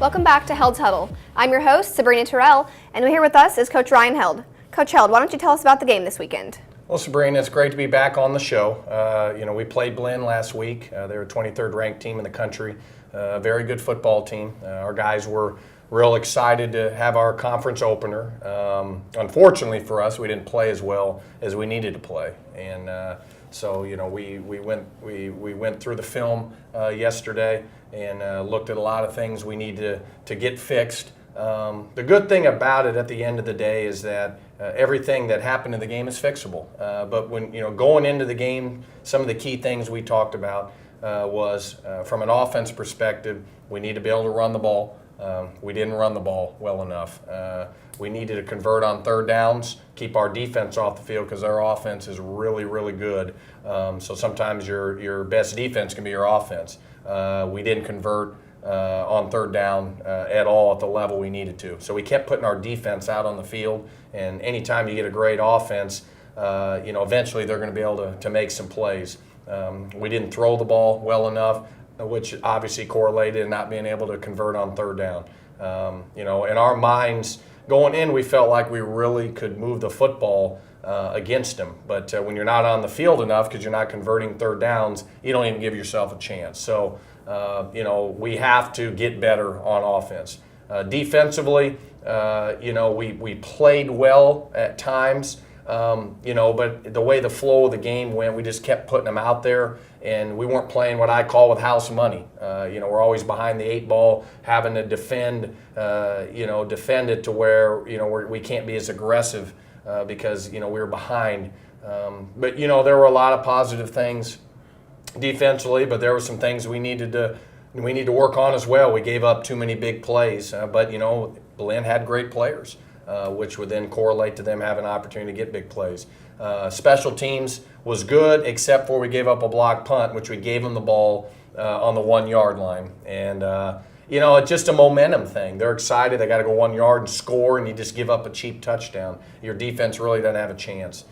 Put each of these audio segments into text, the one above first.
Welcome back to Held's Huddle. I'm your host, Sabrina Terrell, and here with us is Coach Ryan Held. Coach Held, why don't you tell us about the game this weekend? Well, Sabrina, it's great to be back on the show. We played Blinn last week. They're a 23rd ranked team in the country, a very good football team. Our guys were real excited to have our conference opener. Unfortunately for us, we didn't play as well as we needed to play, and so we went through the film yesterday and looked at a lot of things we need to get fixed. The good thing about it at the end of the day is that everything that happened in the game is fixable. But when going into the game, some of the key things we talked about was from an offense perspective, we need to be able to run the ball. We didn't run the ball well enough. We needed to convert on third downs, keep our defense off the field because our offense is really, really good. So sometimes your best defense can be your offense. We didn't convert on third down at all at the level we needed to. So we kept putting our defense out on the field, and anytime you get a great offense, eventually they're going to be able to make some plays. We didn't throw the ball well enough, which obviously correlated in not being able to convert on third down. In our minds going in, we felt like we really could move the football against them. But when you're not on the field enough because you're not converting third downs, you don't even give yourself a chance. So, we have to get better on offense. Defensively, we played well at times, but the way the flow of the game went, we just kept putting them out there, and we weren't playing what I call with house money. We're always behind the eight ball, having to defend it to where, we can't be as aggressive because, we were behind. But there were a lot of positive things defensively, but there were some things we need to work on as well. We gave up too many big plays, but Blinn had great players, which would then correlate to them having an opportunity to get big plays. Special teams was good, except for we gave up a block punt, which we gave them the ball on the 1 yard line, and it's just a momentum thing. They're excited, they got to go 1 yard and score, and you just give up a cheap touchdown. Your defense really doesn't have a chance.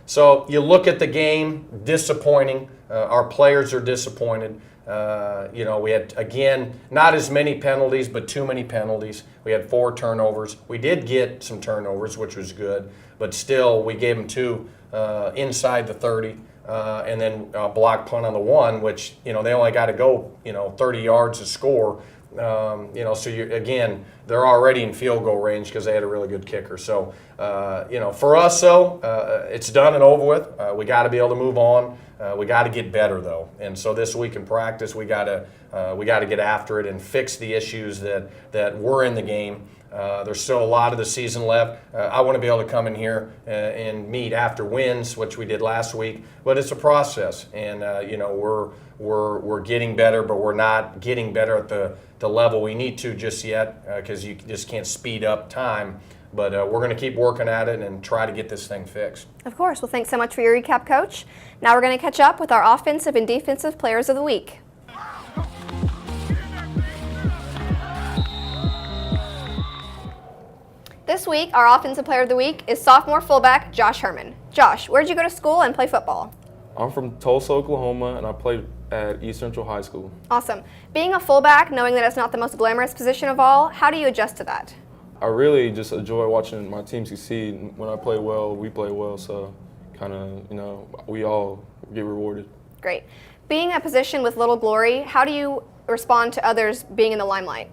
So you look at the game, disappointing. Our players are disappointed. We had, again, not as many penalties, but too many penalties. We had 4 turnovers. We did get some turnovers, which was good, but still we gave them 2 inside the 30, and then a block punt on the 1, which, they only got to go, 30 yards to score. So they're already in field goal range because they had a really good kicker. So, for us, it's done and over with. We got to be able to move on. We got to get better, though. And so this week in practice, we got to get after it and fix the issues that were in the game. There's still a lot of the season left. I want to be able to come in here and meet after wins, which we did last week. But it's a process, and we're getting better, but we're not getting better at the level we need to just yet because you just can't speed up time. But we're going to keep working at it and try to get this thing fixed. Of course. Well, thanks so much for your recap, Coach. Now we're going to catch up with our offensive and defensive players of the week. This week, our offensive player of the week is sophomore fullback Josh Herman. Josh, where did you go to school and play football? I'm from Tulsa, Oklahoma, and I played at East Central High School. Awesome. Being a fullback, knowing that it's not the most glamorous position of all, how do you adjust to that? I really just enjoy watching my team succeed. When I play well, we play well, so kind of, we all get rewarded. Great. Being a position with little glory, how do you respond to others being in the limelight?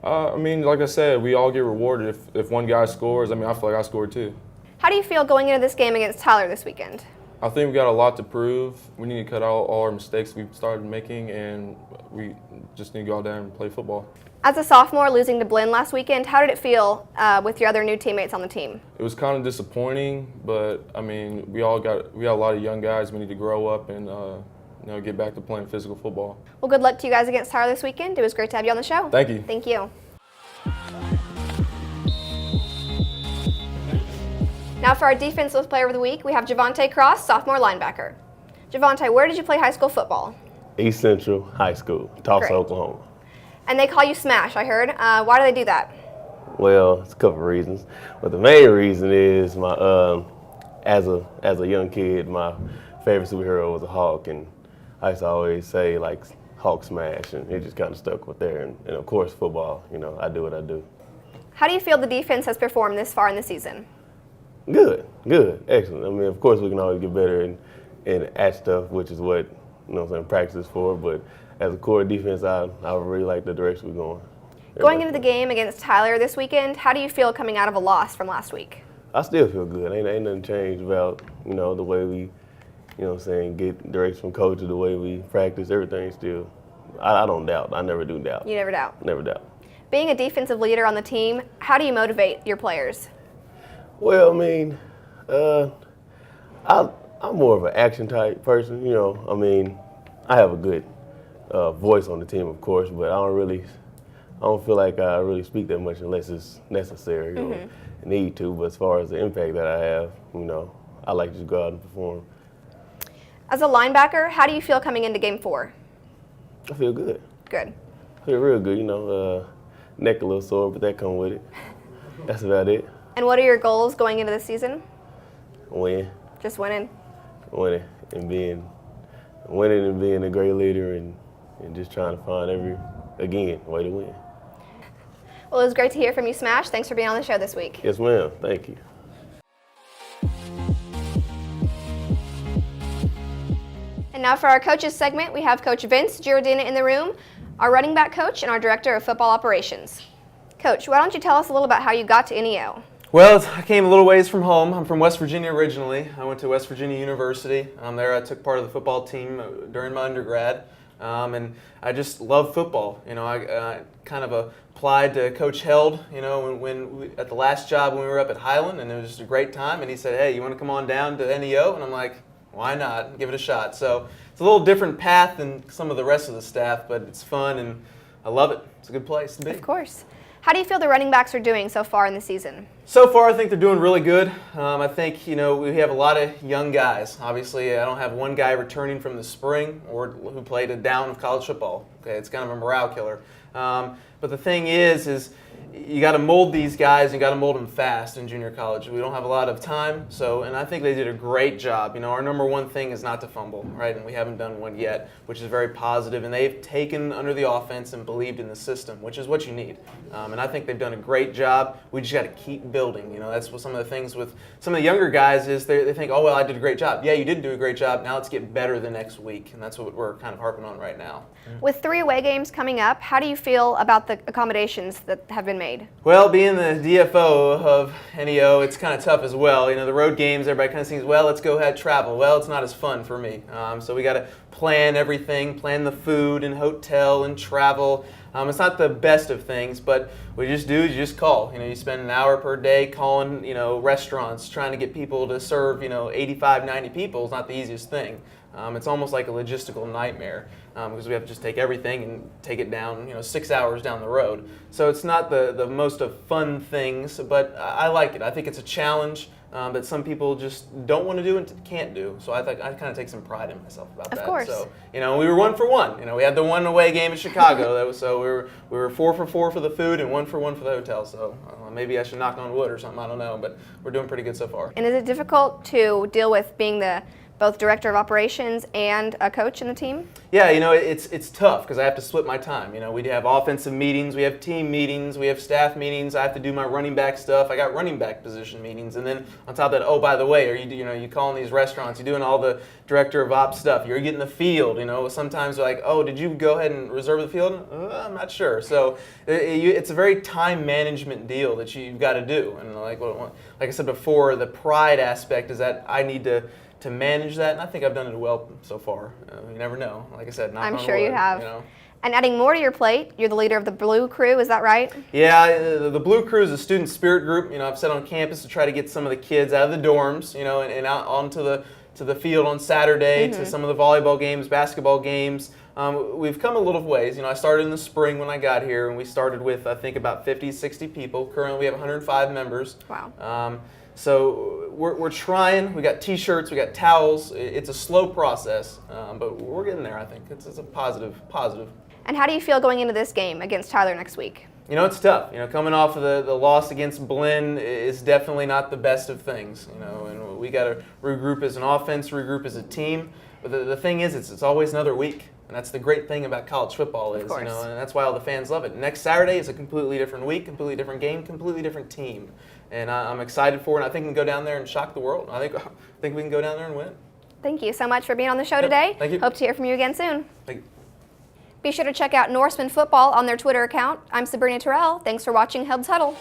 Like I said, we all get rewarded. If one guy scores, I feel like I scored too. How do you feel going into this game against Tyler this weekend? I think we got a lot to prove. We need to cut out all our mistakes we've started making, and we just need to go out there and play football. As a sophomore losing to Blinn last weekend, how did it feel with your other new teammates on the team? It was kind of disappointing, but we got a lot of young guys. We need to grow up and get back to playing physical football. Well, good luck to you guys against Tyler this weekend. It was great to have you on the show. Thank you. Thank you. Now for our defensive player of the week, we have Jevonte Cross, sophomore linebacker. Jevonte, where did you play high school football? East Central High School, Tulsa, Oklahoma. And they call you Smash, I heard. Why do they do that? Well, it's a couple of reasons. But the main reason is my as a young kid, my favorite superhero was a Hawk, and I used to always say, like, Hawk Smash, and it just kind of stuck with there. And of course, football, I do what I do. How do you feel the defense has performed this far in the season? Good, excellent. I mean, of course, we can always get better and at stuff, which is what, practice is for. But as a core defense, I really like the direction we're going. Going into the game against Tyler this weekend, how do you feel coming out of a loss from last week? I still feel good. Ain't nothing changed about, the way we, get direction from coach, the way we practice, everything still. I don't doubt. I never do doubt. You never doubt? Never doubt. Being a defensive leader on the team, how do you motivate your players? Well, I mean, I'm more of an action type person, I have a good voice on the team, of course, but I don't feel like I really speak that much unless it's necessary or need to. But as far as the impact that I have, I like to just go out and perform. As a linebacker, how do you feel coming into Game 4? I feel good. Good. I feel real good, neck a little sore, but that come with it. That's about it. And what are your goals going into the season? Win. Just winning. Winning and being a great leader and just trying to find a way to win. Well, it was great to hear from you, Smash. Thanks for being on the show this week. Yes, ma'am. Thank you. And now for our coaches segment, we have Coach Vince Giardina in the room, our running back coach, and our director of football operations. Coach, why don't you tell us a little about how you got to NEO? Well, I came a little ways from home. I'm from West Virginia originally. I went to West Virginia University. There I took part of the football team during my undergrad. And I just love football. I kind of applied to Coach Held, at the last job when we were up at Highland, and it was just a great time. And he said, hey, you want to come on down to NEO? And I'm like, why not? Give it a shot. So it's a little different path than some of the rest of the staff, but it's fun and I love it. It's a good place to be. Of course. How do you feel the running backs are doing so far in the season? So far, I think they're doing really good. I think, we have a lot of young guys. Obviously, I don't have one guy returning from the spring or who played a down of college football. Okay, it's kind of a morale killer. But the thing is you got to mold these guys, and you got to mold them fast in junior college. We don't have a lot of time, and I think they did a great job. Our number one thing is not to fumble, right? And we haven't done one yet, which is very positive. And they've taken under the offense and believed in the system, which is what you need. And I think they've done a great job. We just got to keep building. That's what some of the things with some of the younger guys is they think, oh, well, I did a great job. Yeah, you did do a great job. Now let's get better the next week. And that's what we're kind of harping on right now. With 3 away games coming up, how do you feel about the accommodations that have been made? Well, being the DFO of NEO, it's kind of tough as well. The road games, everybody kind of thinks, well, let's go ahead travel. Well, it's not as fun for me. So we got to plan everything, plan the food and hotel and travel. It's not the best of things, but what you just do is you just call. You spend an hour per day calling, restaurants, trying to get people to serve, 85, 90 people is not the easiest thing. It's almost like a logistical nightmare because we have to just take everything and take it down, 6 hours down the road. So it's not the most of fun things, but I like it. I think it's a challenge that some people just don't want to do and can't do. So I kind of take some pride in myself about that. Of course. So we were 1 for 1. We had the 1 away game in Chicago. So we were 4 for 4 for the food and 1 for 1 for the hotel. So maybe I should knock on wood or something. I don't know, but we're doing pretty good so far. And is it difficult to deal with being both director of operations and a coach in the team? Yeah, it's tough because I have to split my time. We have offensive meetings, we have team meetings, we have staff meetings. I have to do my running back stuff. I got running back position meetings, and then on top of that, oh, by the way, are you calling these restaurants? You're doing all the director of ops stuff. You're getting the field. Sometimes they're like, oh, did you go ahead and reserve the field? I'm not sure. So it's a very time management deal that you've got to do. And like I said before, the pride aspect is that I need to manage that, and I think I've done it well so far. You never know. Like I said, knock on I'm sure wood, you have. And adding more to your plate, you're the leader of the Blue Crew, is that right? Yeah, the Blue Crew is a student spirit group. I've set on campus to try to get some of the kids out of the dorms, and out onto the field on Saturday to some of the volleyball games, basketball games. We've come a little ways. I started in the spring when I got here, and we started with, I think, about 50, 60 people. Currently, we have 105 members. Wow. So we're trying. We got T-shirts, we got towels. It's a slow process, but we're getting there. I think it's a positive. And how do you feel going into this game against Tyler next week? It's tough. Coming off of the loss against Blinn is definitely not the best of things. And we got to regroup as an offense, regroup as a team. But the thing is, it's always another week. And that's the great thing about college football is, course. and that's why all the fans love it. Next Saturday is a completely different week, completely different game, completely different team. And I'm excited for it. And I think we can go down there and shock the world. I think we can go down there and win. Thank you so much for being on the show today. Thank you. Hope to hear from you again soon. Thank you. Be sure to check out Norseman Football on their Twitter account. I'm Sabrina Terrell. Thanks for watching Huddle.